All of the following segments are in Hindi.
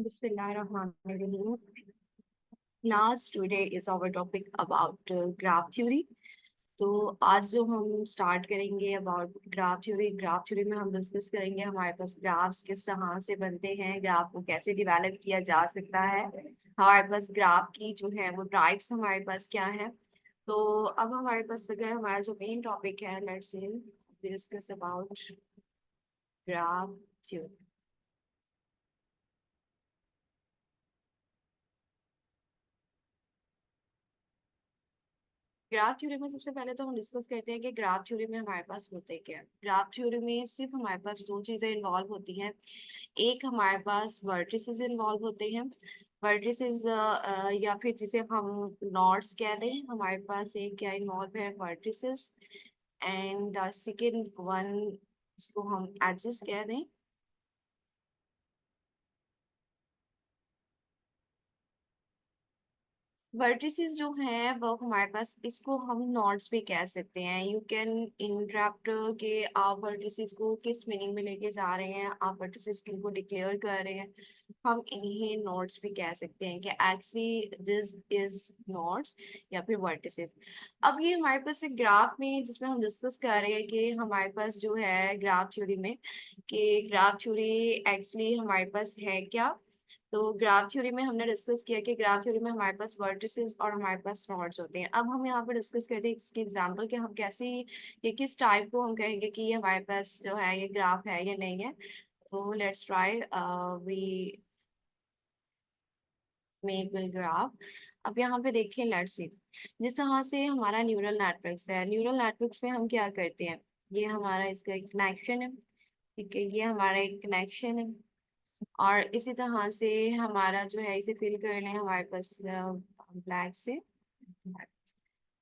Bismillahirrahmanirrahim. Class today is our topic about graph theory. तो आज जो हम स्टार्ट करेंगे अबाउट ग्राफ थ्योरी में हम डिस्कस करेंगे हमारे पास ग्राफ्स किस तरह से बनते हैं, ग्राफ को कैसे डिवेलप किया जा सकता है, हमारे पास ग्राफ की जो है वो टाइप्स हमारे पास क्या है। तो अब हमारे पास अगर हमारा जो मेन टॉपिक है, let's say discuss about graph theory. Graph theory में सबसे पहले तो हम डिस्कस करते हैं कि ग्राफ थ्योरी में हमारे पास होते क्या है। ग्राफ थ्योरी में सिर्फ हमारे पास दो चीजें इन्वॉल्व होती हैं। एक हमारे पास वर्टिसेस इन्वॉल्व होते हैं। वर्टिसेस या फिर जिसे हम नॉड्स कह दें, हमारे पास एक क्या इन्वॉल्व है, vertices. And the second one, इसको हम एजेस कह दें। वर्टिसेस जो हैं वो हमारे पास, इसको हम नॉड्स भी कह सकते हैं। यू कैन इंटरप्ट के आप वर्टिसेस को किस मीनिंग में लेके जा रहे हैं, आप वर्टिसेस किनको डिक्लेयर कर रहे हैं, हम इन्हें नोड्स भी कह सकते हैं कि एक्चुअली दिस इज नोड्स या फिर वर्टिसेस। अब ये हमारे पास एक ग्राफ में जिसमें हम डिस्कस कर रहे हैं कि हमारे पास जो है ग्राफ थ्योरी में, कि ग्राफ थ्योरी एक्चुअली हमारे पास है क्या। तो ग्राफ थ्योरी में हमने डिस्कस किया कि ग्राफ थ्योरी में हमारे पास वर्टिसेस और हमारे पास नोड्स होते हैं। अब हम यहाँ पर डिस्कस करते हैं इसकी एग्जांपल कि हम कैसे, ये किस टाइप को हम कहेंगे कि ये हमारे पास जो है ये ग्राफ है या नहीं है। तो let's try we make a graph. अब यहाँ पे देखिए, लेट्स सी, जिस तरह से हमारा न्यूरल नेटवर्क्स है, न्यूरल नेटवर्क्स में हम क्या करते हैं, ये हमारा इसका एक कनेक्शन है। ठीक है, ये हमारा एक कनेक्शन है। और इसी तरह से हमारा जो है, इसे फिल कर लें हमारे पास ब्लैक से।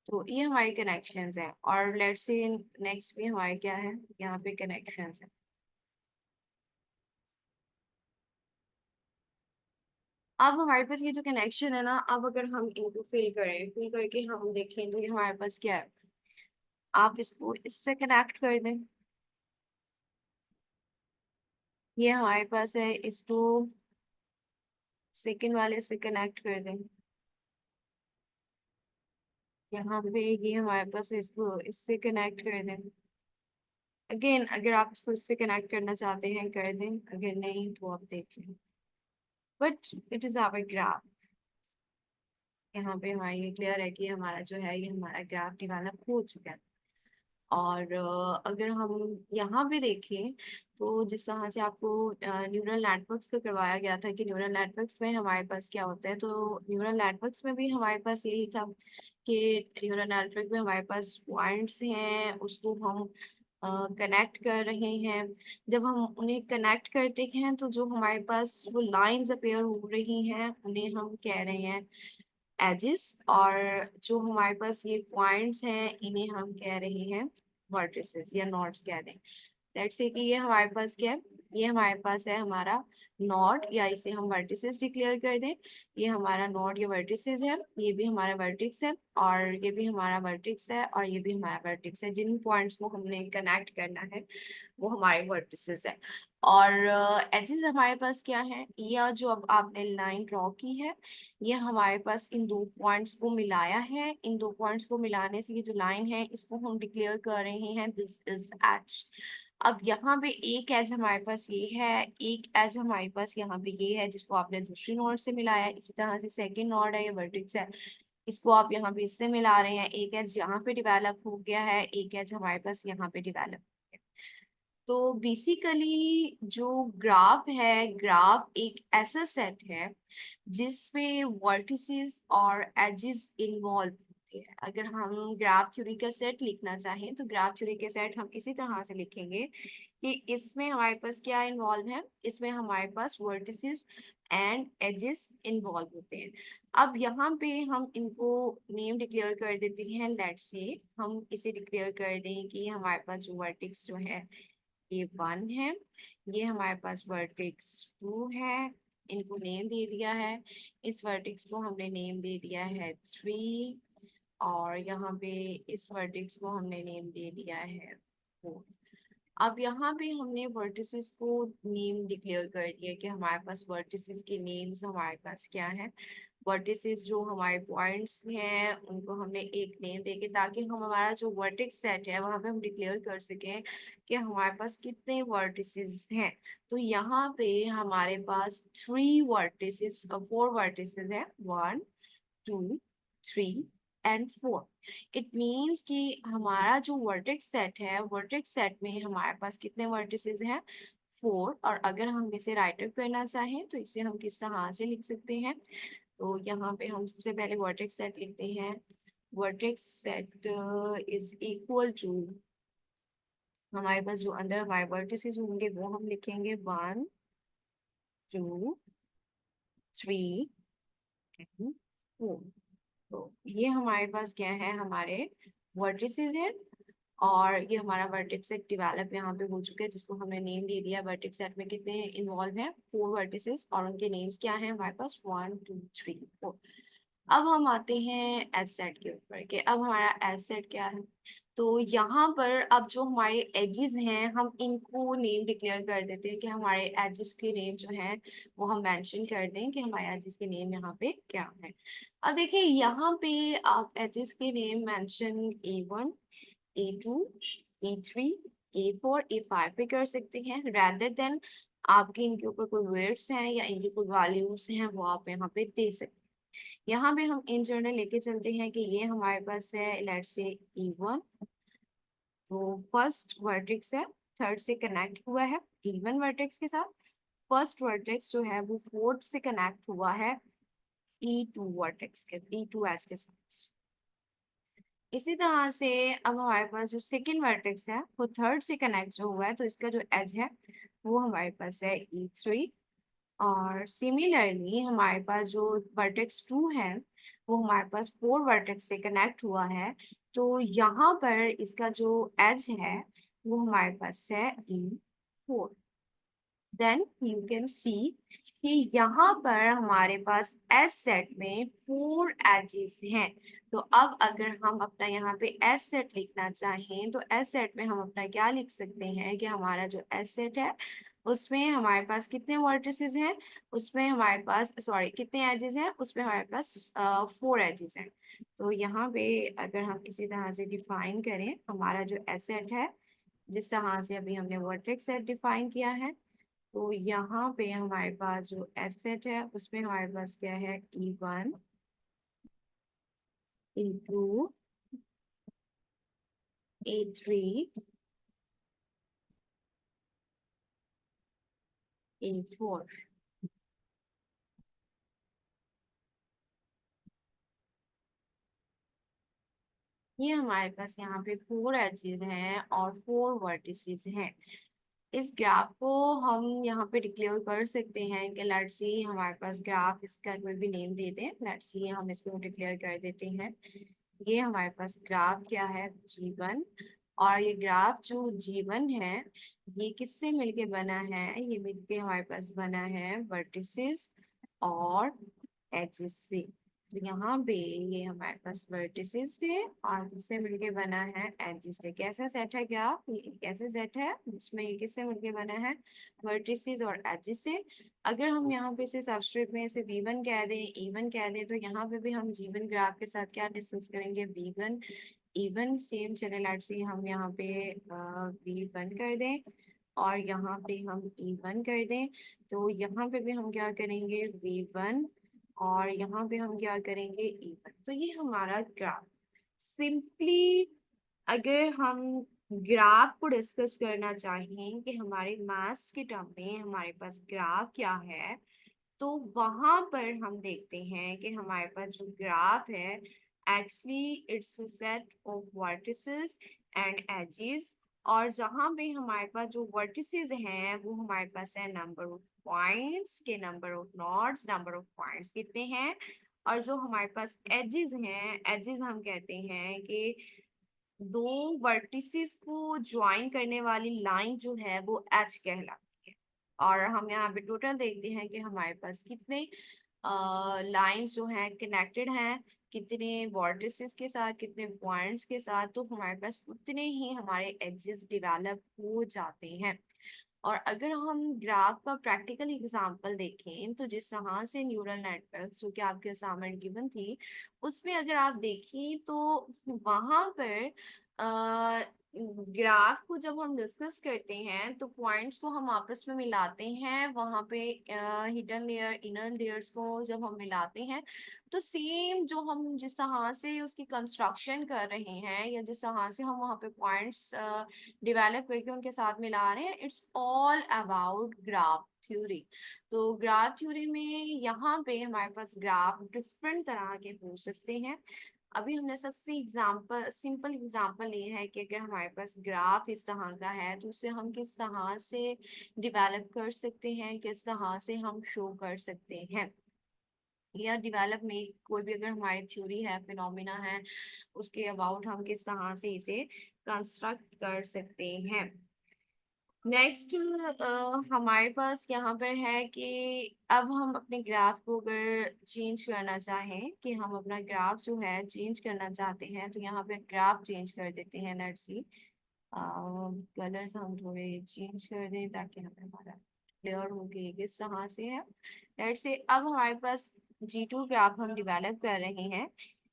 तो ये हमारे कनेक्शंस हैं, और लेट्स से नेक्स्ट भी हमारे क्या है, यहाँ पे कनेक्शंस हैं। अब हमारे पास ये जो कनेक्शन है ना, अब अगर हम इनको फिल करके हम देखें तो ये हमारे पास क्या है, आप इसको इससे कनेक्ट कर दें। ये हमारे पास है, इसको सेकंड वाले से कनेक्ट कर दें। यहाँ पे ये हमारे पास है, इसको इससे कनेक्ट कर दें। अगेन अगर आप इसको इससे कनेक्ट करना चाहते हैं कर दें, अगर नहीं तो आप देख लें। But it is our graph. यहाँ पे हमारा ये क्लियर है कि हमारा जो है ये हमारा ग्राफ डेवलप हो चुका है। और अगर हम यहाँ पे देखें तो जिस तरह से आपको न्यूरल नेटवर्क्स का करवाया गया था कि न्यूरल नेटवर्क्स में हमारे पास क्या होता है, तो न्यूरल नेटवर्क्स में भी हमारे पास यही था कि न्यूरल नेटवर्क में हमारे पास पॉइंट्स हैं, उसको हम कनेक्ट कर रहे हैं। जब हम उन्हें कनेक्ट करते हैं तो जो हमारे पास वो लाइंस अपीयर हो रही हैं उन्हें हम कह रहे हैं एजेस, और जो हमारे पास ये पॉइंट्स हैं इन्हें हम कह रहे हैं वर्टिसेस या नोड्स कह दें। लेट्स से कि ये हमारे पास क्या है, ये हमारे पास है हमारा नोड, या इसे हम वर्टिसेस डिक्लेयर कर दें। ये हमारा नोड या वर्टिसेस है, ये भी हमारा वर्टिक्स है, और ये भी हमारा वर्टिक्स है, और ये भी हमारा वर्टिक्स है। जिन पॉइंट्स को हमने कनेक्ट करना है वो हमारे वर्टिसेस है। और एजेस हमारे पास क्या है, या जो अब आपने लाइन ड्रॉ की है, ये हमारे पास इन दो पॉइंट्स को मिलाया है। इन दो पॉइंट्स को मिलाने से ये जो लाइन है इसको हम डिक्लेयर कर रहे हैं दिस इज एच। अब यहाँ पे एक एज हमारे पास ये है, एक एज हमारे पास यहाँ पे ये है जिसको आपने दूसरी नोड से मिलाया है। इसी तरह से सेकंड नोड है, ये वर्टेक्स है, इसको आप यहाँ पे इससे मिला रहे हैं। एक एज यहाँ पे डेवलप हो गया है, एक एज हमारे पास यहाँ पे डेवलप। तो बेसिकली जो ग्राफ है, ग्राफ एक ऐसा सेट है जिसमें वर्टिसेस और एजेस इन्वॉल्व होते हैं। अगर हम ग्राफ थ्योरी का सेट लिखना चाहें तो ग्राफ थ्योरी के सेट हम इसी तरह से लिखेंगे कि इसमें हमारे पास क्या इन्वॉल्व है, इसमें हमारे पास वर्टिसेस एंड एजेस इन्वॉल्व होते हैं। अब यहाँ पे हम इनको नेम डिक्लेयर कर देते हैं। लेट्स से हम इसे डिक्लेयर कर दें कि हमारे पास जो वर्टेक्स जो है ये 1 है, ये हमारे पास वर्टेक्स 2 है, इनको नेम दे दिया है। इस वर्टेक्स को हमने नेम दे दिया है 3, और यहाँ पे इस वर्टेक्स को हमने नेम दे दिया है 4। अब यहाँ पे हमने वर्टिसेस को नेम डिक्लेयर कर दिया कि हमारे पास वर्टिसेस के नेम्स हमारे पास क्या है। वर्टिसेस जो हमारे पॉइंट्स हैं उनको हमने एक नेम देके, ताकि हम हमारा जो वर्टेक्स सेट है वहां पे हम डिक्लेयर कर सकें कि हमारे पास कितने वर्टिसेस हैं। तो यहाँ पे हमारे पास 4 वर्टिसेस है, 1 2 3 एंड 4। इट मीन्स कि हमारा जो वर्टेक्स सेट है, वर्टेक्स सेट में हमारे पास कितने वर्टिसेस हैं, 4। और अगर हम इसे राइट अप करना चाहें तो इसे हम किस तरह से लिख सकते हैं। तो यहाँ पे हम सबसे पहले वर्टेक्स सेट लिखते हैं। Vertex set is equal to, हमारे पास जो अंदर हमारे वर्टिसेस होंगे वो हम लिखेंगे 1 2 3 4। तो ये हमारे पास क्या है, हमारे वर्टिसेस है। और ये हमारा वर्टेक्स सेट डेवलप यहाँ पे हो चुका है, जिसको हमने नेम दे दिया। वर्टेक्स सेट में कितने इन्वॉल्व हैं, 4 वर्टिसेस, और उनके नेम्स क्या हैं हमारे पास, 1 2 3 4। अब हम आते हैं एज सेट के ऊपर कि अब हमारा एज सेट क्या है। तो यहाँ पर अब जो हमारे एजेस हैं हम इनको नेम डिक्लेयर कर देते हैं कि हमारे एजेस के नेम जो हैं वो हम मेंशन कर दें कि हमारे एजेस के नेम यहाँ पे क्या है। अब देखिए यहाँ पे आप एजेस के name mention A1 A2 A3 A4 A5 पे कर सकते हैं, rather देन आपके इनके ऊपर कोई वर्ड्स हैं या इनकी कोई वैल्यूज हैं वो आप यहाँ पे दे सकते हैं। यहाँ पे हम इन जनरल लेके चलते हैं कि ये हमारे पास है, लेट्स से E1, तो फर्स्ट वर्टेक्स है, थर्ड से कनेक्ट हुआ है E1 वर्टेक्स के साथ। फर्स्ट वर्टेक्स जो है वो फोर्थ से कनेक्ट हुआ है E2 वर्टेक्स के, E2 एज के साथ। इसी तरह से अब हमारे पास जो सेकेंड वर्टेक्स है वो थर्ड से कनेक्ट जो हुआ है, तो इसका जो एज है वो हमारे पास है E3। और सिमिलरली हमारे पास जो वर्टेक्स 2 है वो हमारे पास 4 वर्टेक्स से कनेक्ट हुआ है, तो यहाँ पर इसका जो एज है वो हमारे पास है E4। Then you can see कि यहाँ पर हमारे पास एस सेट में 4 एजेस हैं। तो अब अगर हम अपना यहाँ पे एस सेट लिखना चाहें तो एस सेट में हम अपना क्या लिख सकते हैं कि हमारा जो एस सेट है उसमें हमारे पास कितने वर्टिसेस हैं, उसमें हमारे पास सॉरी कितने एजेस हैं, उसमें हमारे पास 4 एजेस हैं। तो यहाँ पे अगर हम किसी तरह से डिफाइन करें हमारा जो एस सेट है, जिस तरह से अभी हमने वर्टेक्स सेट डिफाइन किया है, तो यहाँ पे हमारे पास जो एसेट है उसमें हमारे पास क्या है, E1 E2 A3 A4। ये हमारे पास यहाँ पे 4 एजेस हैं और 4 वर्टिसेस हैं। इस ग्राफ को हम यहाँ पे डिक्लेयर कर सकते हैं कि लेट्स सी, हमारे पास ग्राफ, इसका कोई भी नेम दे दें, लेट्स सी हम इसको डिक्लेयर कर देते हैं। ये हमारे पास ग्राफ क्या है, G1। और ये ग्राफ जो G1 है ये किससे मिलके बना है, ये मिलके हमारे पास बना है वर्टिसेस और एजेस से। तो यहाँ पे ये हमारे पास वर्टिसेस से और किससे मिलके बना है, एजेस से। कैसा सेट है ग्राफ, ये कैसे सेट है जिसमें ये किससे मिलके बना है, वर्टिसेस और एजेस से। अगर हम यहाँ पे इसे सबस्क्रिप्ट में इसे V1 कह दें, E1 कह दें, तो यहाँ पे भी हम G1 ग्राफ के साथ क्या डिस्कस करेंगे, V1 E1 सेम चले। लेट्स से हम यहाँ पे V1 कर दें और यहाँ पे हम E1 कर दें, तो यहाँ पे भी हम क्या करेंगे, V1, और यहाँ पे हम क्या करेंगे, E1। तो ये हमारा ग्राफ सिंपली, अगर हम ग्राफ को डिस्कस करना चाहें कि हमारे मैथ्स के टर्म में हमारे पास ग्राफ क्या है, तो वहां पर हम देखते हैं कि हमारे पास जो ग्राफ है actually it's a set of vertices and edges. और जहां पे हमारे पास जो वर्टिसेस हैं वो हमारे पास है नंबर ऑफ पॉइंट्स के, number of knots, number of points कितने हैं। और जो हमारे पास एजेस हैं, एजेस हम कहते हैं कि दो वर्टिसेस को ज्वाइन करने वाली लाइन जो है वो एज कहलाती है। और हम यहाँ पे टोटल देखते हैं कि हमारे पास कितने लाइंस जो हैं कनेक्टेड हैं कितने वर्टिसेस के साथ, कितने पॉइंट्स के साथ, तो हमारे पास उतने ही हमारे एजेस डेवलप हो जाते हैं। और अगर हम ग्राफ का प्रैक्टिकल एग्जांपल देखें तो जिस तरह से न्यूरल नेटवर्क जो कि आपके सामने गिवन थी, उसमें अगर आप देखें तो वहां पर ग्राफ को जब हम डिस्कस करते हैं तो पॉइंट्स को हम आपस में मिलाते हैं, वहां पे हिडन लेयर इनर लेयर्स को जब हम मिलाते हैं तो सेम जो हम जिस तरह से उसकी कंस्ट्रक्शन कर रहे हैं या जिस तरह से हम वहाँ पे पॉइंट्स डेवलप करके उनके साथ मिला रहे हैं, it's all about graph theory. तो ग्राफ थ्योरी में यहाँ पे हमारे पास ग्राफ डिफरेंट तरह के हो सकते हैं। अभी हमने सबसे एग्जाम्पल सिंपल एग्जाम्पल ये है कि अगर हमारे पास ग्राफ इस तरह का है तो उसे हम किस तरह से डेवलप कर सकते हैं, किस तरह से हम शो कर सकते हैं, या डेवलप में कोई भी अगर हमारी थ्योरी है, फिनोमिना है, उसके अबाउट हम किस तरह से इसे कंस्ट्रक्ट कर सकते हैं। नेक्स्ट हमारे पास यहाँ पर है कि अब हम अपने ग्राफ को अगर चेंज करना चाहें, कि हम अपना ग्राफ जो है चेंज करना चाहते हैं, तो यहाँ पे ग्राफ चेंज कर देते हैं। लेट्स सी कलर्स हम थोड़े चेंज कर दें ताकि हमें हमारा क्लियर हो कि किस तरह से है। लेट्स से अब हमारे पास G2 ग्राफ हम डेवलप कर रहे हैं,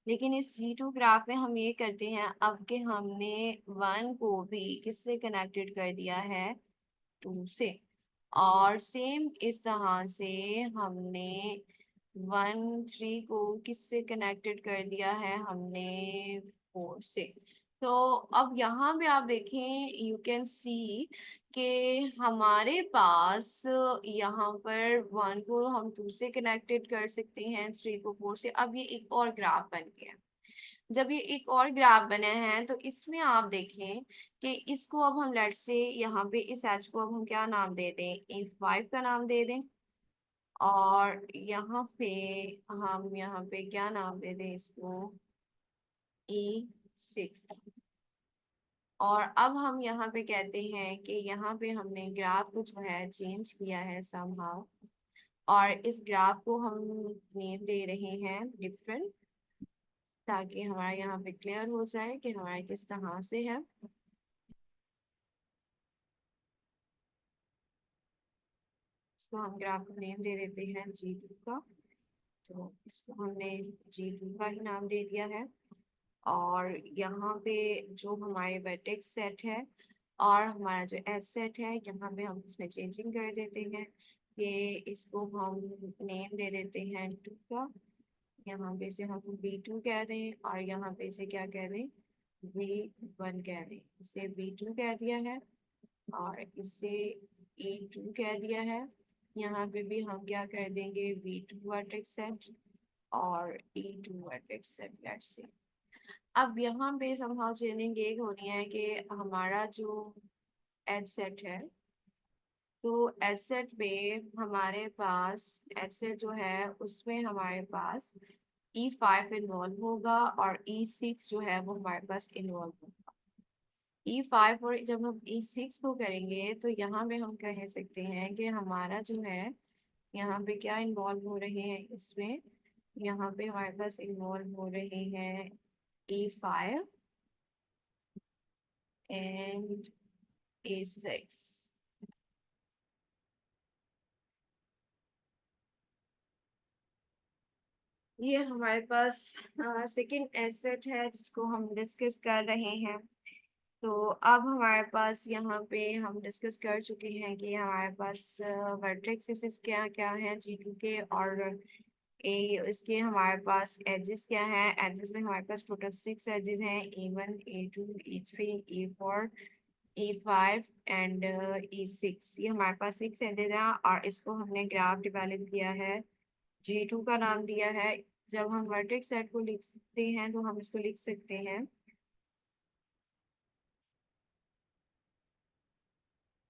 लेकिन इस G2 ग्राफ में हम ये करते हैं अब कि हमने वन को भी किससे कनेक्टेड कर दिया है, टू से। और सेम इस तरह से हमने 1 3 को किससे कनेक्टेड कर दिया है, हमने 4 से। तो अब यहाँ पे आप देखें, यू कैन सी कि हमारे पास यहाँ पर 1 को हम 2 से कनेक्टेड कर सकते हैं, 3 को 4 से। अब ये एक और ग्राफ बन गया। जब ये एक और ग्राफ बने हैं तो इसमें आप देखें कि इसको अब हम लेट से यहाँ पे इस एच को अब हम क्या नाम दे दें, E5 का नाम दे दें। और यहाँ पे हम यहाँ पे क्या नाम दे दें इसको, E6। और अब हम यहाँ पे कहते हैं कि यहाँ पे हमने ग्राफ को जो है चेंज किया है समहाउ, और इस ग्राफ को हम नेम दे रहे हैं डिफरेंट, ताकि हमारा यहाँ पे क्लियर हो जाए कि हमारा किस तरह से है। इसको हम ग्राफ का नेम दे देते हैं G2 का। तो इसको हमने G2 का ही नाम दे दिया है। और यहाँ पे जो हमारे वर्टेक्स सेट है और हमारा जो एज सेट है, यहाँ पे हम इसमें चेंजिंग कर देते हैं कि इसको हम नेम दे देते हैं 2 का। यहाँ पे से हम B2 कह दें और यहाँ पे से क्या कह दें, V1 कह दें। इसे B2 कह दिया है और इसे E2 कह दिया है। यहाँ पे भी हम क्या कर देंगे, V2 वर्टेक्स सेट और E2 vertex set. Let's say अब यहाँ पे समहाउ चेंजिंग ये होनी है कि हमारा जो एज सेट है, तो एज सेट पे हमारे पास एज सेट जो है उसमें हमारे पास E5 इन्वॉल्व होगा और E6 जो है वो हमारे पास इन्वॉल्व होगा। E5 और जब हम E6 को करेंगे तो यहाँ पे हम कह सकते हैं कि हमारा जो है यहाँ पे क्या इन्वॉल्व हो रहे हैं इसमें, यहाँ पे हमारे पास इन्वॉल्व हो रहे हैं E5 एंड A6। ये हमारे पास सेकंड एसेट है जिसको हम डिस्कस कर रहे हैं। तो अब हमारे पास यहाँ पे हम डिस्कस कर चुके हैं कि हमारे पास वर्टेक्सेस क्या क्या है G2 के, और ए इसके हमारे पास एजेस क्या है। एजेस में हमारे पास टोटल 6 एजेस हैं, E1 E2 E3 E4 E5 and E6। ये हमारे पास 6 एजेस हैं और इसको हमने ग्राफ डेवलप किया है, G2 का नाम दिया है। जब हम वर्टेक्स सेट को लिखते हैं तो हम इसको लिख सकते हैं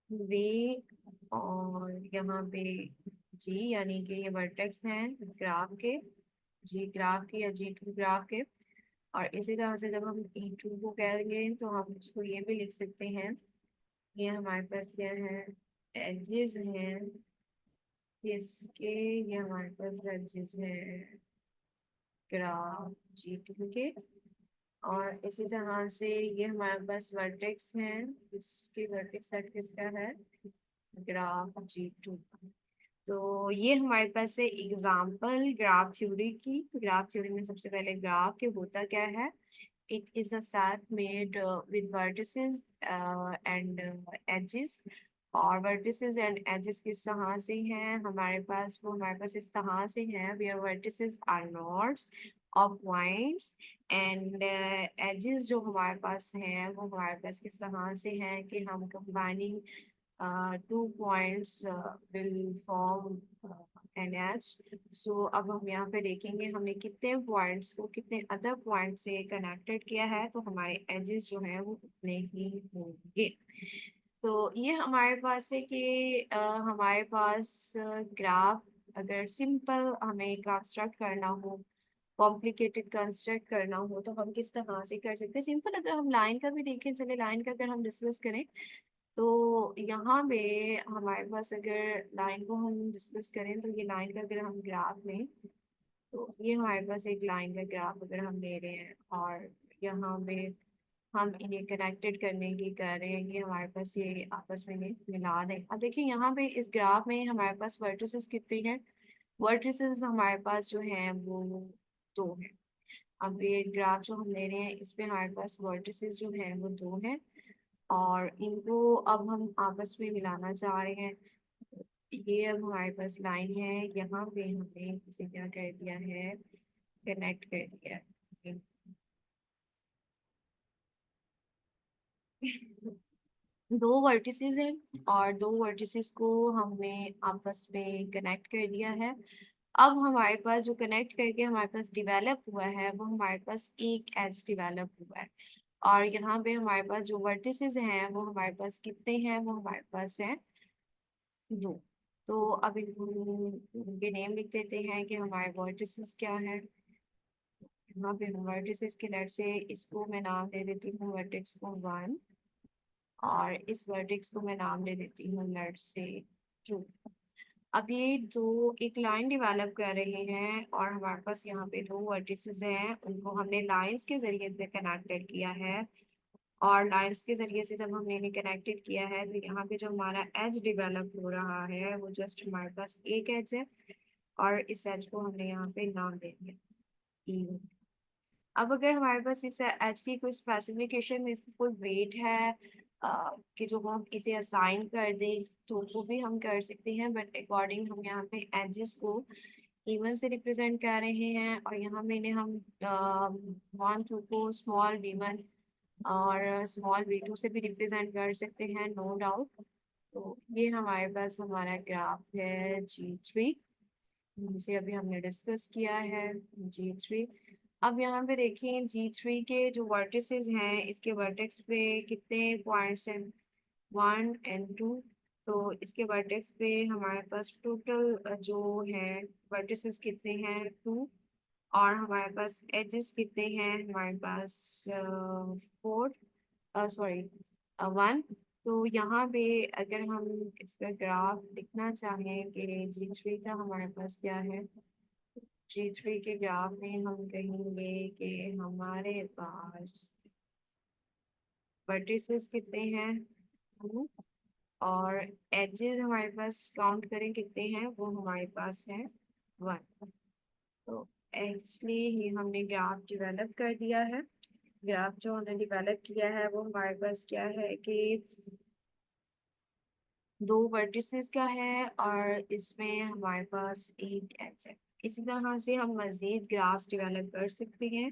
V, और यहाँ पे G, यानी कि ये वर्टेक्स हैं ग्राफ के, G ग्राफ के या G2 ग्राफ के। और इसी तरह से जब हम E2 को कहेंगे तो हम इसको ये भी लिख सकते हैं, ये हमारे पास क्या है, एजेस हैं इसके, ये हमारे पास एजेस है ग्राफ G2 के। और इसी तरह से ये हमारे पास वर्टेक्स है, इसकी वर्टेक्स सेट किसका है, ग्राफ G2। तो ये हमारे पास है एग्जाम्पल ग्राफ थ्योरी की। ग्राफ थ्योरी में सबसे पहले ग्राफ के होता क्या है, it is a set made with vertices and edges. और वर्टिसेस एंड एजेस किस तरह से हैं हमारे पास, वो हमारे पास इस तरह से हैं, where vertices are nodes of points and edges जो हमारे पास हैं वो हमारे पास किस तरह से हैं कि हम combining 2 points will form an edge। सो अब हम यहाँ पे देखेंगे हमने कितने पॉइंट्स को कितने अदर पॉइंट से कनेक्टेड किया है, तो हमारे एजेस जो हैं वो उतने ही होंगे। तो ये हमारे पास है कि हमारे पास ग्राफ अगर सिंपल हमें कंस्ट्रक्ट करना हो, कॉम्प्लिकेटेड कंस्ट्रक्ट करना हो, तो हम किस तरह से कर सकते हैं। सिंपल अगर हम लाइन का भी देखें, चले लाइन का अगर हम डिस्कस करें, तो यहाँ पे हमारे पास अगर लाइन को हम डिस्कस करें, तो ये लाइन का अगर हम ग्राफ लें, तो ये हमारे पास एक लाइन का ग्राफ अगर हम ले रहे हैं और यहाँ पे हम इन्हें कनेक्टेड करने की कर रहे हैं, ये हमारे पास ये आपस में ये मिला दें। अब देखिए यहाँ पे इस ग्राफ में हमारे पास वर्टिसेस कितने हैं, वर्टिसेस हमारे पास जो हैं वो 2 हैं। अब ये ग्राफ जो हम ले रहे हैं इसमें हमारे पास वर्टिसेस जो हैं वो 2 हैं, और इनको अब हम आपस में मिलाना चाह रहे हैं। ये अब हमारे पास लाइन है, यहाँ पे हमने इसे क्या कर दिया है, कनेक्ट कर दिया है। 2 वर्टिसेस हैं और 2 वर्टिसेस को हमने आपस में कनेक्ट कर दिया है। अब हमारे पास जो कनेक्ट करके हमारे पास डिवेलप हुआ है वो हमारे पास एक एज डिवेलप हुआ है। और यहाँ पे हमारे पास जो वर्टिसेस हैं वो हमारे पास कितने हैं, वो हमारे पास है 2। तो अब इनके नेम लिख देते हैं कि हमारे वर्टिसेस क्या है। यहाँ पे वर्टिसेस के लेट से इसको मैं नाम दे देती हूँ वर्टेक्स को 1, और इस वर्टेक्स को मैं नाम दे देती हूँ लेट से 2। अब ये दो एक लाइन डेवलप कर रहे हैं और हमारे पास यहाँ पे 2 वर्टिसेस हैं, उनको हमने लाइंस के जरिए से कनेक्टेड किया है। और लाइंस के जरिए से जब हमने इन्हें कनेक्टेड किया है, तो यहाँ पे जो हमारा एज डेवलप हो रहा है वो जस्ट हमारे पास एक एज है, और इस एज को हमने यहाँ पे नाम दे दिया E। अब अगर हमारे पास इस एज की कोई स्पेसिफिकेशन, इसकी कोई वेट है कि जो हम इसे असाइन कर दें, तो वो भी हम कर सकते हैं, बट अकॉर्डिंग हम यहाँ पे एजेस को इवन से रिप्रेजेंट कर रहे हैं, और यहाँ मैंने हम 1 2 को स्मॉल v1 और स्मॉल v2 से भी रिप्रेजेंट कर सकते हैं, नो डाउट। तो ये हमारे पास हमारा ग्राफ है G3, जिसे अभी हमने डिस्कस किया है G3। अब यहाँ पे देखिए G3 के जो वर्टिसेस हैं, इसके वर्टेक्स पे कितने पॉइंट्स हैं, 1 और 2। तो इसके वर्टेक्स पे हमारे पास टोटल जो है वर्टिसेस कितने हैं, 2। और हमारे पास एजेस कितने हैं, हमारे पास 4, सॉरी 1। तो यहाँ पे अगर हम इसका ग्राफ लिखना चाहें कि G3 का हमारे पास क्या है, G3 के ग्राफ में हम कहेंगे कि हमारे पास वर्टिसेस कितने हैं, 2। और एजेस हमारे पास काउंट करें कितने हैं, वो हमारे पास है 1। तो एक्चुअली ये हमने ग्राफ डेवलप कर दिया है। ग्राफ जो हमने डेवलप किया है वो हमारे पास क्या है कि 2 वर्टिसेस का है, और इसमें हमारे पास एक एज है। इसी तरह से हम मजीद ग्राफ्स डेवलप कर सकते हैं,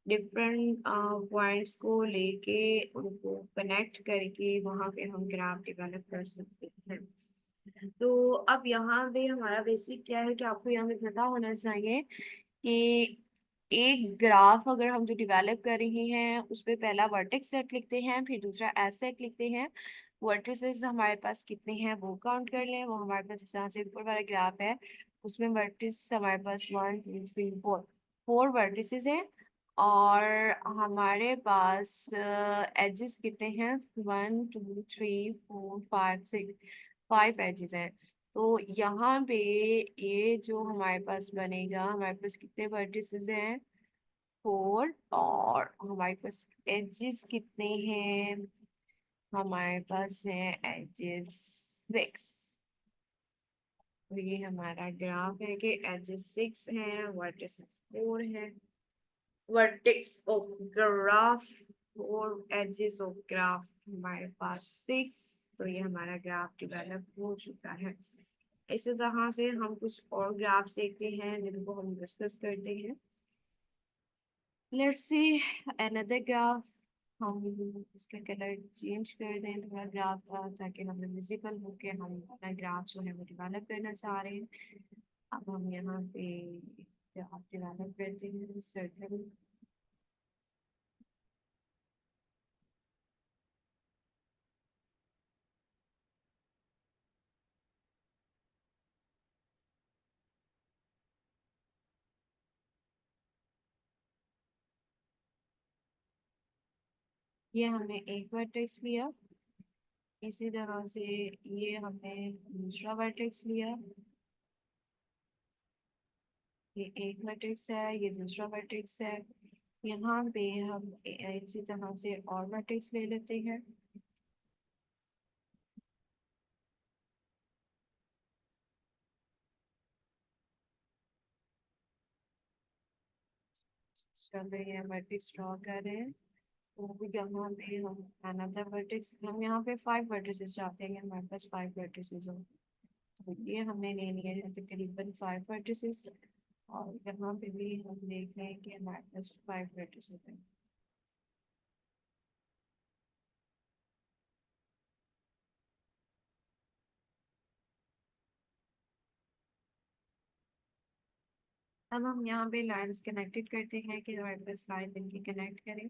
डिफरेंट पॉइंट्स को लेके उनको कनेक्ट करके वहाँ पे हम ग्राफ डेवलप कर सकते हैं। तो अब यहाँ पे हमारा बेसिक क्या है कि आपको यहाँ पे पता होना चाहिए कि एक ग्राफ अगर हम जो डेवलप कर रहे हैं उस पे पहला वर्टेक्स सेट लिखते हैं, फिर दूसरा एज सेट लिखते हैं। वर्टिसेस हमारे पास कितने हैं वो काउंट कर लें, वो हमारे पास जिस तरह से ऊपर वाला ग्राफ है उसमें वर्टिस हमारे पास 1 2 3 4 वर्टिसेस हैं। और हमारे पास एजेस कितने हैं, 1 2 3 4 5 6, 5 एजेस हैं। तो यहाँ पे ये जो हमारे पास बनेगा, हमारे पास कितने वर्टिसेस हैं? 4। और हमारे पास एजेस कितने हैं? हमारे पास है एजेस 6। तो ये हमारा ग्राफ है कि एजेस 6 हैं, वर्टिसेस 4 है। वर्टेक्स ऑफ ग्राफ और एजेस ऑफ ग्राफ हमारे पास 6। तो ये हमारा ग्राफ डेवलप हो चुका है। इसी तरह से हम कुछ और ग्राफ देखते हैं जिनको हम डिस्कस करते हैं। Let's see another graph. हम इसका कलर चेंज कर दें थोड़ा ग्राफ का, ताकि हमें विजिबल हो के हम अपना ग्राफ जो है वो डेवलप करना चाह रहे हैं। अब हम यहाँ पे ग्राफ डेवलप करते हैं सर्कल। ये हमने एक वर्टेक्स लिया, इसी तरह से ये हमने दूसरा वर्टेक्स लिया, ये एक वर्टेक्स है, ये दूसरा वर्टेक्स है। यहाँ पे हम इसी तरह से और वर्टेक्स ले लेते हैं। चलो ये वर्टेक्स ड्रॉ कर रहे हैं। तो यहाँ पे हम अनदर वर्टेक्स, हम यहाँ पे 5 वर्टिसेस चाहते हैं, हमारे पास 5 वर्टिसेस हो। तो ये हमने ले लिए हैं तकरीबन 5 वर्टिसेस। और यहाँ पे भी हम देख रहे हैं कि हमारे पास 5 वर्टिसेस हैं। अब हम यहाँ पे लाइंस कनेक्टेड करते हैं कि हमारे पास लाइन इनकी कनेक्ट करें।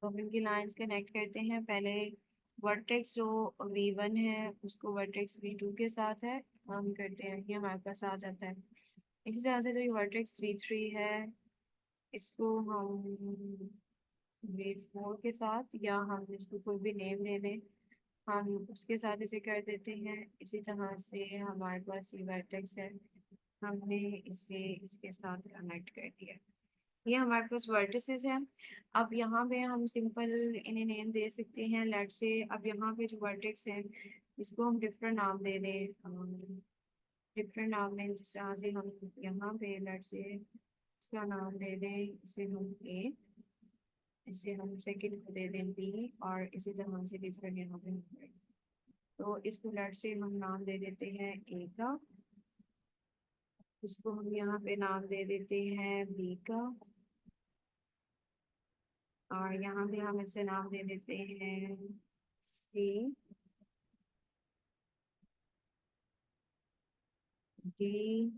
तो हम इनकी लाइंस कनेक्ट करते हैं। पहले वर्टेक्स जो V1 है उसको वर्टेक्स V2 के साथ है, हम करते हैं, ये हमारे पास आ जाता है। इसी तरह से जो ये वर्टेक्स V3 है इसको हम V4 के साथ, या हम इसको कोई भी नेम दे दें, हम उसके साथ इसे कर देते हैं। इसी तरह से हमारे पास ये वर्टेक्स है, हमने इसे इसके साथ कनेक्ट कर दिया। ये हमारे पास वर्टिसेस हैं। अब यहाँ पे हम सिंपल इन्हें नेम दे सकते हैं। लेट से अब यहाँ पे जो वर्टेक्स है इसको हम डिफरेंट नाम दे दें। डिफरेंट नाम दें जिस तरह से हम यहाँ पे लेट से इसका नाम दे दें, इसे हम ए, इसे हम सेकंड को दे दें बी, और इसी तरह से डिफरेंट यहाँ पे हम करें। तो इसको लेट से हम नाम दे देते हैं ए का, इसको हम यहाँ पे नाम दे देते हैं बी का, और यहाँ भी हम इसे नाम दे देते हैं सी, डी,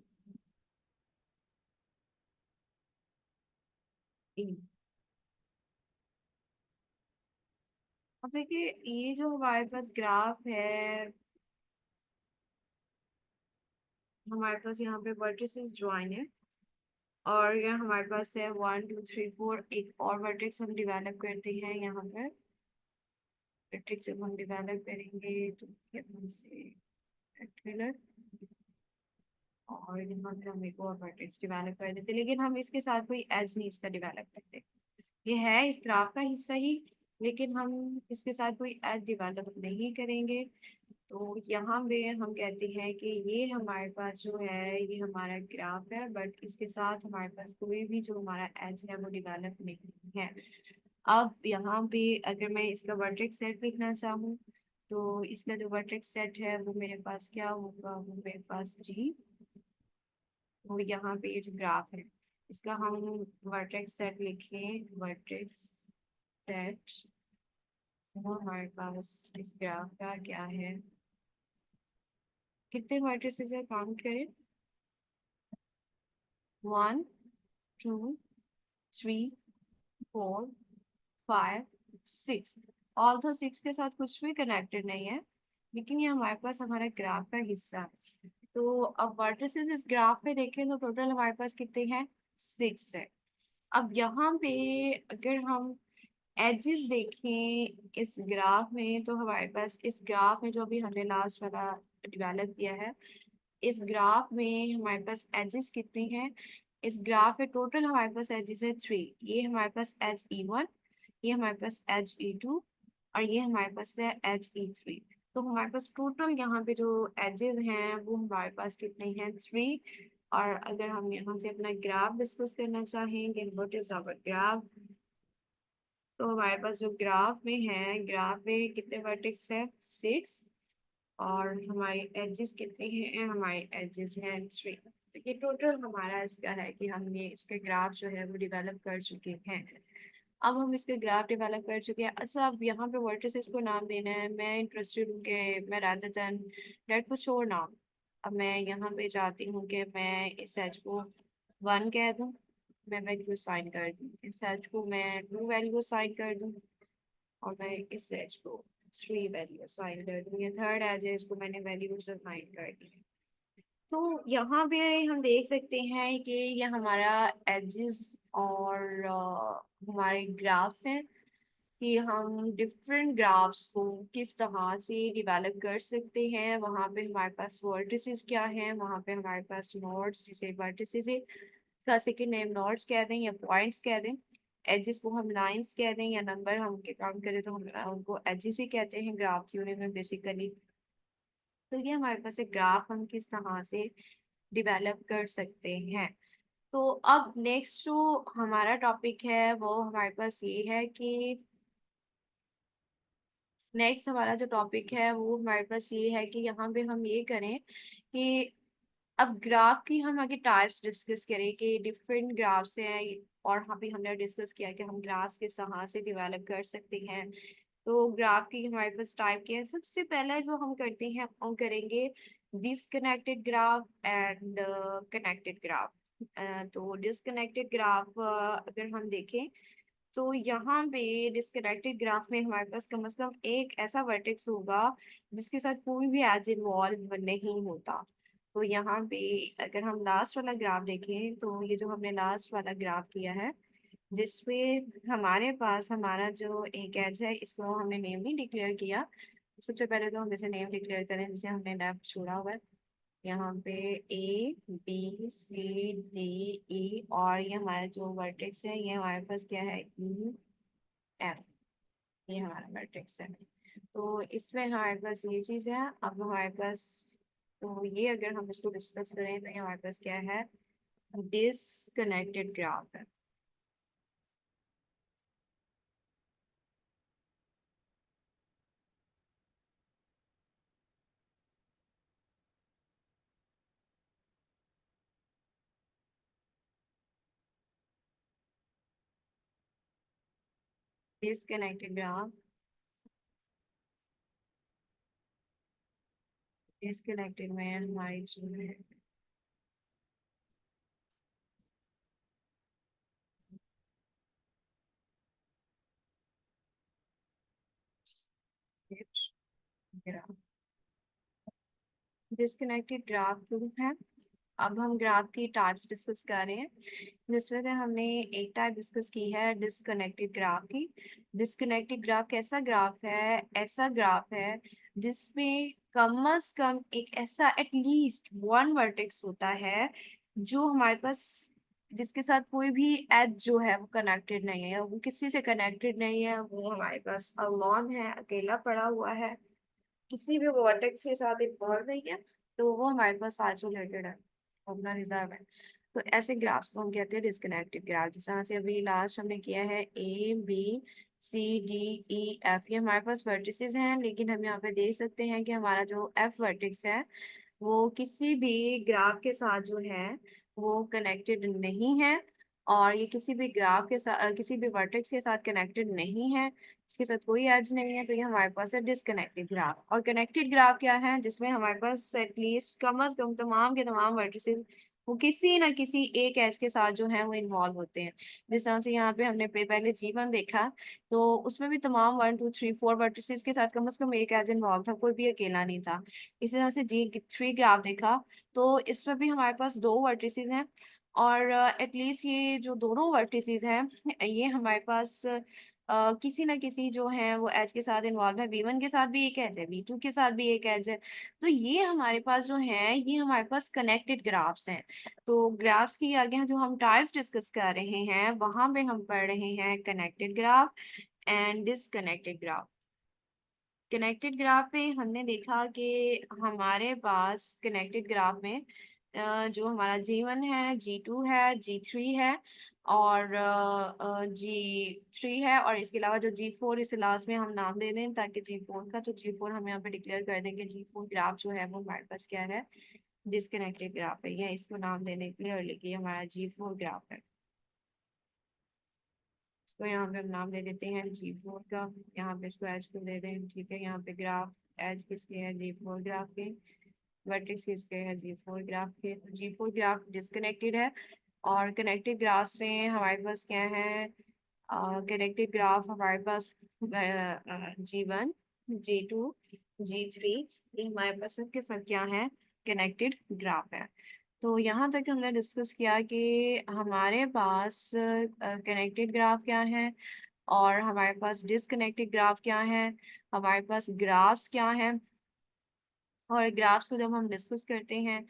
ई। अब देखिए ये जो हमारे पास ग्राफ है, हमारे पास यहाँ पे वर्टिसेस ज्वाइन है, और ये हमारे पास है 1 2 3 4, एक और वर्टेक्स हम डेवलप करते हैं यहाँ पर। वर्टेक्स जब हम डेवलप करेंगे तो यहाँ से कलर, और यहाँ पे हम एक और वर्टेक्स डेवलप कर देते हैं, लेकिन हम इसके साथ कोई एज नहीं इसका डेवलप करते। ये है इस ग्राफ का हिस्सा ही, लेकिन हम इसके साथ कोई एज डेवलप नहीं करेंगे। तो यहाँ पे हम कहते हैं कि ये हमारे पास जो है ये हमारा ग्राफ है, बट इसके साथ हमारे पास कोई भी जो हमारा एज है वो डेवलप नहीं है। अब यहाँ पे अगर मैं इसका वर्टेक्स सेट लिखना चाहूँ, तो इसका जो वर्टेक्स सेट है वो मेरे पास क्या होगा, वो मेरे पास जी, वो यहाँ पे ये जो ग्राफ है इसका हम वर्टेक्स सेट लिखें, वर्टेक्स सेट, वो हमारे पास इस ग्राफ का क्या है, कितने वर्टिसेस है काउंट करें, 1 2 3 4 5 6। ऑल्थो 6 के साथ कुछ भी कनेक्टेड नहीं है, लेकिन ये हमारे पास हमारा ग्राफ का हिस्सा है। तो अब वर्टिसेस इस ग्राफ पे देखें तो टोटल हमारे पास कितने हैं, 6 है। अब यहाँ पे अगर हम एजेस देखें इस ग्राफ में, तो हमारे पास इस ग्राफ में जो अभी हमने लास्ट वाला डेवलप किया है, इस ग्राफ में हमारे पास एजेस कितने हैं? इस ग्राफ में टोटल हमारे पास एजेस है 3। ये हमारे पास एज E1, ये हमारे पास एज E2 और ये हमारे पास है एज E3। तो हमारे पास टोटल यहाँ पे जो एजेस हैं वो हमारे पास कितने हैं? 3। और अगर हम यहाँ से अपना ग्राफ डिस्कस करना चाहेंगे, व्हाट इज आवर ग्राफ, तो हमारे पास जो ग्राफ में है, ग्राफ में कितने वर्टेक्स है? 6। और हमारे एजेस कितने हैं? हमारे एजेस हैं 3। तो ये टोटल हमारा इसका है कि हमने इसका ग्राफ जो है वो डेवलप कर चुके हैं। अब हम इसका ग्राफ डेवलप कर चुके हैं। अच्छा, अब यहाँ पे वर्टिसेस को नाम देना है। मैं इंटरेस्टेड हूँ कि मैं रादर देन डेट को छोड़ नाम, अब मैं यहाँ पे चाहती हूँ कि मैं इस एच को 1 कह दूँ, मैं वैल्यू साइन कर दूँ। इस एच को मैं 2 वैल्यू साइन कर दूँ और मैं इस एज को 3 वैल्यू असाइन कर दूँ। ये थर्ड एज है, इसको मैंने वैल्यूज असाइन कर दी। तो यहाँ पे हम देख सकते हैं कि ये हमारा एजेस और हमारे ग्राफ्स हैं कि हम डिफरेंट ग्राफ्स को किस तरह से डेवलप कर सकते हैं। वहाँ पे हमारे पास वर्टिसेस क्या हैं, वहाँ पे हमारे पास नोड्स, जिसे वर्टिसेस का सेकंड नेम नोड्स कह दें या पॉइंट्स कह दें, एजेस को हम लाइंस कह दें या नंबर हम के काउंट करें तो हम उनको एजेस ही कहते हैं ग्राफ थ्योरी में बेसिकली। तो ये हमारे पास एक ग्राफ हम किस तरह से डेवलप कर सकते हैं। तो अब नेक्स्ट जो हमारा टॉपिक है वो हमारे पास ये है कि नेक्स्ट हमारा जो टॉपिक है वो हमारे पास ये है कि यहाँ पे हम ये करें कि अब ग्राफ की हम आगे टाइप्स डिस्कस करें कि डिफरेंट ग्राफ्स हैं। और यहाँ पे हमने डिस्कस किया कि हम ग्राफ्स किस तरह से डेवलप कर सकते हैं। तो ग्राफ की हमारे पास टाइप क्या है? सबसे पहला जो हम करते हैं हम करेंगे disconnected graph and connected graph. तो डिसकनेक्टेड ग्राफ अगर हम देखें तो यहाँ पे डिस्कनेक्टेड ग्राफ में हमारे पास कम से कम एक ऐसा वर्टेक्स होगा जिसके साथ कोई भी एज इन्वॉल्व नहीं होता। तो यहाँ पे अगर हम लास्ट वाला ग्राफ देखें, तो ये जो हमने लास्ट वाला ग्राफ किया है जिसमें हमारे पास हमारा जो एक एज है, इसको हमने नेम नहीं डिक्लेयर किया। सबसे पहले तो हम इसे नेम डिक्लेयर करें जिसे हमने लेफ्ट छोड़ा हुआ है। यहाँ पे A B C D E और ये हमारा जो वर्टेक्स है ये हमारे पास क्या है? F। ये हमारा वर्टेक्स है। तो इसमें हमारे पास ये चीज़ है। अब हमारे पास, तो ये अगर हम इसको डिस्कस करें तो ये हमारे पास क्या है? डिसकनेक्टेड ग्राफ है। डिसकनेक्टेड ग्राफ, डिसकनेक्टेड में हमारी जो है ग्राफ, डिस्कनेक्टेड ग्राफ ग्रुप है। अब हम ग्राफ की टाइप्स डिस्कस कर रहे हैं जिसमें से हमने एक टाइप डिस्कस की है डिस्कनेक्टेड ग्राफ की। डिस्कनेक्टेड ग्राफ कैसा ग्राफ है? ऐसा ग्राफ है जिसमें कम से कम एक ऐसा एटलीस्ट वन वर्टेक्स होता है जो हमारे पास, जिसके साथ कोई भी एज जो है वो कनेक्टेड नहीं है, वो किसी से कनेक्टेड नहीं है, वो हमारे पास अलोन है, अकेला पड़ा हुआ है, किसी भी वर्टेक्स के साथ इन्वॉल्व नहीं है, तो वो हमारे पास आइसोलेटेड है, अपना रिजर्व है। तो ऐसे ग्राफ्स को हम कहते हैं डिस्कनेक्टेड ग्राफ। जिस तरह से अभी लास्ट हमने किया है A B C D E F, ये हमारे पास वर्टिसेस हैं, लेकिन हम यहाँ पे देख सकते हैं कि हमारा जो F वर्टेक्स है वो किसी भी ग्राफ के साथ जो है वो कनेक्टेड नहीं है। और ये किसी भी ग्राफ के साथ, किसी भी वर्टेक्स के साथ कनेक्टेड नहीं है, इसके साथ कोई एज नहीं है। तो ये हमारे पास है डिसकनेक्टेड ग्राफ। और कनेक्टेड ग्राफ क्या है? जिसमें हमारे पास एटलीस्ट कम अज कम तमाम के तमाम वर्टिसेस वो किसी ना किसी एक एज के साथ जो है वो इन्वॉल्व होते हैं। जिस तरह से यहाँ पे हमने पहले G1 देखा, तो उसमें भी तमाम 1 2 3 4 वर्टिसेस के साथ कम से कम एक एज इन्वॉल्व था, कोई भी अकेला नहीं था। इसी तरह से G3 ग्राफ देखा, तो इसमें भी हमारे पास दो वर्टिसेस हैं। और एटलीस्ट ये जो दोनों वर्टिसेस हैं ये हमारे पास किसी ना किसी जो है वो एज के साथ इन्वॉल्व है। V1 के साथ भी एक एज है, V2 के साथ भी एक एज है। तो ये हमारे पास जो है, ये हमारे पास कनेक्टेड ग्राफ्स हैं। तो ग्राफ्स की आगे जो हम टाइप्स डिस्कस कर रहे हैं, वहां पे हम पढ़ रहे हैं connected graph and disconnected graph. Connected graph में हमने देखा कि हमारे पास कनेक्टेड ग्राफ में जो हमारा G1 है, G2 है, G3 है और G3 है, और इसके अलावा जो G4, इसे लास्ट में हम नाम दे दें ताकि G4 का, तो G4 हम यहाँ पे डिक्लेयर कर देंगे। G4 ग्राफ जो है वो हमारे पास क्या है, डिसकनेक्टेड ग्राफ है। या इसको नाम देने के लिए और लिखिए हमारा G4 ग्राफ है। तो यहाँ पे हम नाम दे देते हैं G4 का। यहाँ पे इसको एच को दे दें, ठीक है। यहाँ पे ग्राफ एच किसके है, G4 ग्राफ के। वर्टेक्स किसके है, G4 ग्राफ के। G4 ग्राफ डिस्कनेक्टेड है। और कनेक्टेड ग्राफ से हमारे पास क्या है, कनेक्टेड ग्राफ हमारे पास G1, G2, G3, ये हमारे पास सबके सब क्या है, कनेक्टेड ग्राफ है। तो यहाँ तक हमने डिस्कस किया कि हमारे पास कनेक्टेड ग्राफ क्या है और हमारे पास डिसकनेक्टेड ग्राफ क्या है, हमारे पास ग्राफ्स क्या है। और ग्राफ्स को जब हम डिस्कस करते हैं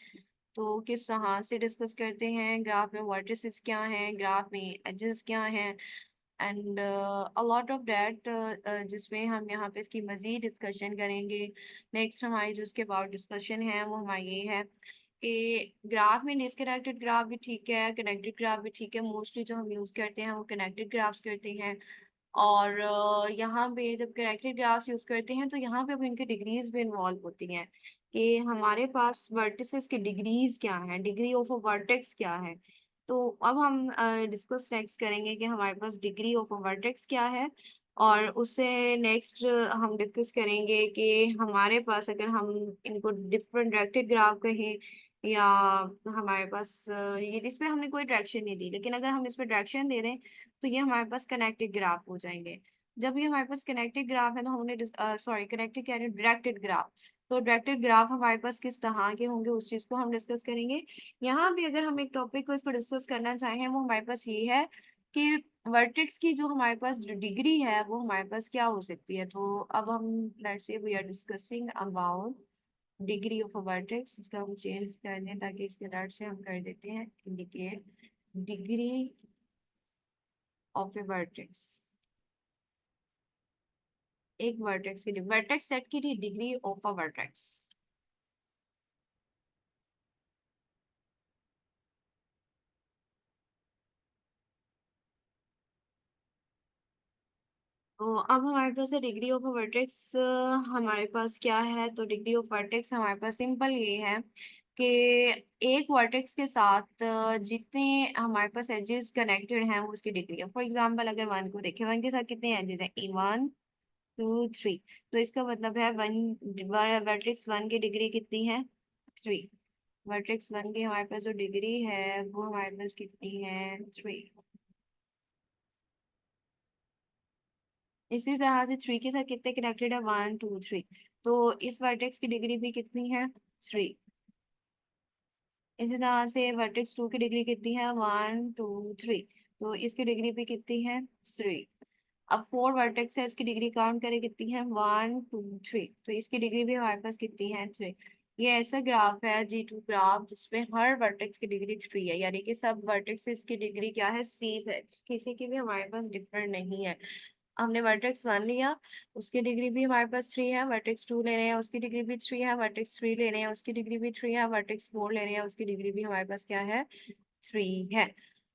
तो किस तरह से डिस्कस करते हैं, ग्राफ में वर्टिसेस क्या हैं, ग्राफ में एजेस क्या हैं, and a lot of that, जिसमें हम यहाँ पे इसकी मज़ीद डिस्कशन करेंगे। नेक्स्ट हमारी जो इसके अबाउट डिस्कशन है वो हमारी ये है कि ग्राफ में डिसकनेक्टेड ग्राफ भी ठीक है, कनेक्टेड ग्राफ भी ठीक है। मोस्टली जो हम यूज़ करते हैं वो कनेक्टेड ग्राफ्स करते हैं। और यहाँ पे जब कनेक्टेड ग्राफ्स यूज़ करते हैं तो यहाँ पे अब इनकी डिग्रीज भी इन्वॉल्व होती हैं कि हमारे पास वर्टिसेस की डिग्रीज क्या है, डिग्री ऑफ अ वर्टेक्स क्या है। तो अब हम डिस्कस नेक्स्ट करेंगे कि हमारे पास डिग्री ऑफ अ वर्टेक्स क्या है। और उससे नेक्स्ट हम डिस्कस करेंगे कि हमारे पास अगर हम इनको डिफरेंट डायरेक्टेड ग्राफ कहें या हमारे पास ये जिसमें हमने कोई डायरेक्शन नहीं दी, लेकिन अगर हम इसमें डायरेक्शन दे दें तो ये हमारे पास कनेक्टेड ग्राफ हो जाएंगे। जब ये हमारे पास कनेक्टेड ग्राफ है तो हमने सॉरी कनेक्टेड कह रहे हैं, डायरेक्टेड ग्राफ। तो डायरेक्टेड ग्राफ हमारे पास किस तरह के होंगे उस चीज़ को हम डिस्कस करेंगे। यहाँ भी अगर हम एक टॉपिक को इस पर डिस्कस करना चाहें, वो हमारे पास ये है कि वर्टेक्स की जो हमारे पास जो डिग्री है वो हमारे पास क्या हो सकती है। तो अब हम let's say we are discussing about degree of a vertex. इसका हम चेंज कर दें ताकि इसके डाट से हम कर देते हैं indicate degree of A vertex. एक वर्टेक्स की वर्टेक्स सेट की डिग्री ऑफ अ वर्टेक्स। तो अब हमारे पास है डिग्री ऑफ अ वर्टेक्स। हमारे पास क्या है, तो डिग्री ऑफ वर्टेक्स हमारे पास सिंपल ये है कि एक वर्टेक्स के साथ जितने हमारे पास एजेस कनेक्टेड हैं वो उसकी डिग्री है। फॉर एग्जांपल अगर वन को देखें, वन के साथ कितने एजेस हैं, वन टू थ्री। तो इसका मतलब है वन, वर्टेक्स वन की डिग्री कितनी है, थ्री। वर्टेक्स वन की हमारे पास जो डिग्री है वो हमारे पास कितनी है, थ्री। इसी तरह से थ्री के साथ कितने कनेक्टेड है, वन टू थ्री। तो इस वर्टेक्स की डिग्री भी कितनी है, थ्री। इसी तरह से वर्टेक्स टू की डिग्री कितनी है, वन टू थ्री। तो इसकी डिग्री भी कितनी है, थ्री। अब फोर वर्टेक्स है, इसकी डिग्री काउंट करें कितनी है, वन टू थ्री। तो इसकी डिग्री भी हमारे पास कितनी है, थ्री। ये ऐसा ग्राफ है G2 ग्राफ जिसमें हर वर्टेक्स की डिग्री थ्री है, यानी कि सब वर्टेक्स की डिग्री क्या है, सेम है, किसी की भी हमारे पास डिफरेंट नहीं है। हमने वर्टेक्स वन लिया, उसकी डिग्री भी हमारे पास थ्री है। वर्टेक्स टू ले रहे हैं, उसकी डिग्री भी थ्री है। वर्टेक्स थ्री ले रहे हैं, उसकी डिग्री भी थ्री है। वर्टेक्स फोर ले रहे हैं, उसकी डिग्री भी हमारे पास क्या है, थ्री है।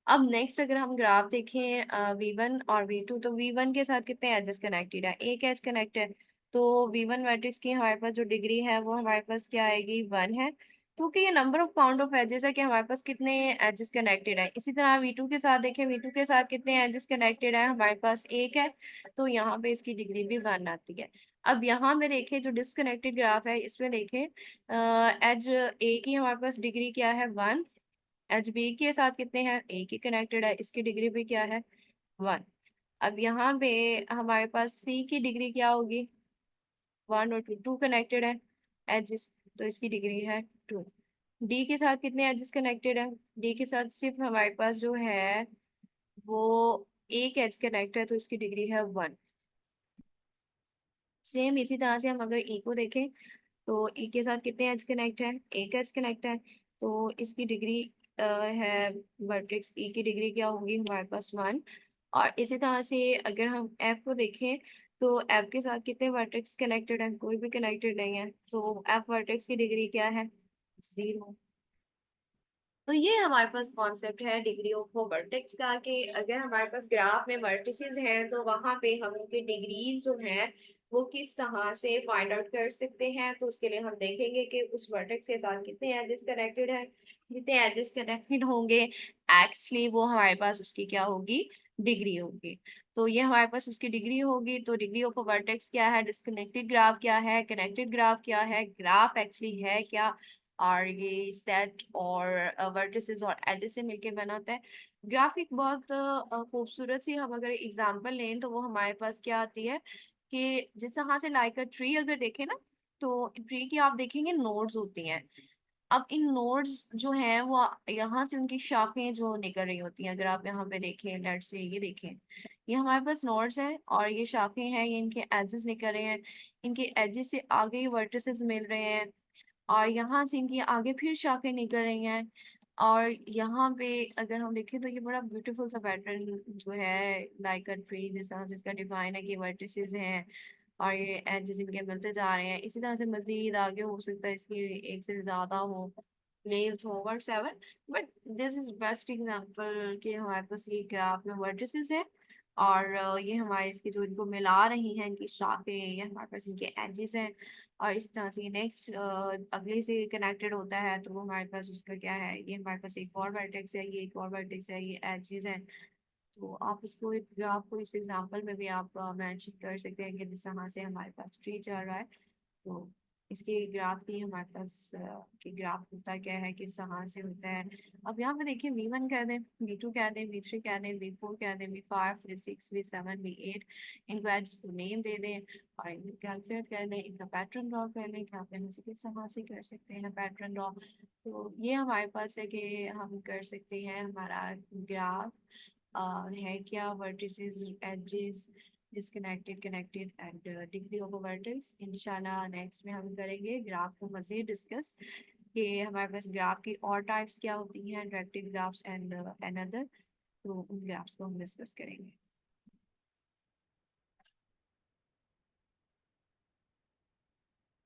अब नेक्स्ट अगर हम ग्राफ देखें V1 और V2, तो V1 के साथ कितने एजेस कनेक्टेड है, एक एज कनेक्ट है। तो V1 मैट्रिक्स की हमारे पास जो डिग्री है वो हमारे पास क्या आएगी, वन है, क्योंकि ये number of count of edges है कि हमारे पास कितने एजेस कनेक्टेड है। इसी तरह V2 के साथ देखें, V2 के साथ कितने एजेस कनेक्टेड है, हमारे पास एक है। तो यहाँ पे इसकी डिग्री भी वन आती है। अब यहाँ में देखें जो डिसकनेक्टेड ग्राफ है इसमें देखें एज ए की हमारे पास डिग्री क्या है, वन। एच बी के साथ कितने हैं, एक ही कनेक्टेड है, इसकी डिग्री भी क्या है, वन। अब यहाँ पे हमारे पास सी की डिग्री क्या होगी, वन और टू, टू कनेक्टेड है एजिस, तो इसकी डिग्री है टू। डी के साथ कितने एजिस कनेक्टेड है, डी के साथ सिर्फ हमारे पास जो है वो एक एज कनेक्ट है तो इसकी डिग्री है 1। सेम इसी तरह से हम अगर ई को देखें तो ई के साथ कितने एज कनेक्ट है, एक एज कनेक्ट है, तो इसकी डिग्री है, वर्टेक्स ई की डिग्री क्या होगी हमारे पास 1। और इसी तरह से अगर हम एफ को देखें तो एफ के साथ कितने वर्टेक्स कनेक्टेड है, कोई भी कनेक्टेड नहीं है, तो एफ वर्टेक्स की डिग्री क्या है, 0। तो ये हमारे पास कॉन्सेप्ट है डिग्री ऑफ वर्टेक्स का, कि अगर हमारे पास ग्राफ में वर्टिसेस हैं तो वहां पे हम उनके डिग्रीज जो हैं वो किस तरह से फाइंड आउट कर सकते हैं। तो उसके लिए हम देखेंगे कि उस वर्टेक्स के साथ कितने एजेस कनेक्टेड है, जितने एजेस कनेक्टेड होंगे एक्चुअली वो हमारे पास उसकी क्या होगी, डिग्री होगी। तो ये हमारे पास उसकी डिग्री होगी। तो डिग्री ऑफ वर्टेक्स क्या है, डिस्कनेक्टेड ग्राफ क्या है, कनेक्टेड ग्राफ क्या है, ग्राफ एक्चुअली है क्या, और ये सेट और वर्टिसेस और एजेस से मिलके बना होता है। ग्राफिक बहुत खूबसूरत सी हम अगर एग्जांपल लें तो वो हमारे पास क्या आती है कि जिस तरह से लाइक अ ट्री अगर देखें ना, तो ट्री की आप देखेंगे नोड्स होती हैं। अब इन नोड्स जो हैं वो यहाँ से उनकी शाखें जो निकल रही होती हैं, अगर आप यहाँ पे देखें, लेट से ये देखें, ये हमारे पास नोड्स हैं और ये शाखें हैं, ये इनके एजेस निकल रहे हैं, इनके एजेस से आगे ही वर्टिसेस मिल रहे हैं, और यहाँ से इनकी आगे फिर शाखें निकल रही हैं। और यहाँ पे अगर हम देखें तो ये बड़ा ब्यूटीफुल सा पैटर्न जो है लाइक अ ट्री जैसा, जिसका डिफाइन है कि वर्टिसेस हैं और ये एजेस इनके मिलते जा रहे हैं। इसी तरह से मजीद आगे हो सकता है इसकी एक से ज्यादा हो, लेव्स हो, whatsoever, but this is best example कि हमारे पास ये ग्राफ में वर्टिसेस है और ये हमारे इसके जो इनको मिला रही हैं इनकी शाखें, ये हमारे पास इनके एजेस हैं। और इस तरह से नेक्स्ट अगले से कनेक्टेड होता है तो वो हमारे पास उसका क्या है, ये हमारे पास एक और वर्टेक्स है, ये एक और वर्टेक्स है, ये एजेस हैं। तो आप इसको ग्राफ को इस एग्जांपल में भी आप मेंशन कर सकते हैं कि जिस तरह से हमारे पास ट्री चल रहा है, तो इसके ग्राफ की हमारे पास कि ग्राफ होता क्या है, किस तरह से होता है। अब यहाँ पे देखिए V1 कह दें, V2 कह दें, V3 कह दें, V4 कह दें, V5, V6, V7, V8, इनको एज को नेम दे दें और इनको कैलकुलेट कर लें, इनका पैटर्न ड्रॉ कर लें कि आप यहाँ से किस तरह से कर सकते हैं पैटर्न ड्रॉ। तो ये हमारे पास है कि हम कर सकते हैं हमारा ग्राफ है क्या, vertices, edges, disconnected, connected and degree of vertex. इंशाल्लाह नेक्स्ट में हम करेंगे ग्राफ को मजीद डिस्कस कि हमारे पास ग्राफ की और टाइप्स क्या होती हैं, डायरेक्टेड ग्राफ्स एंड अनदर। तो उन ग्राफ्स को हम डिस्कस करेंगे।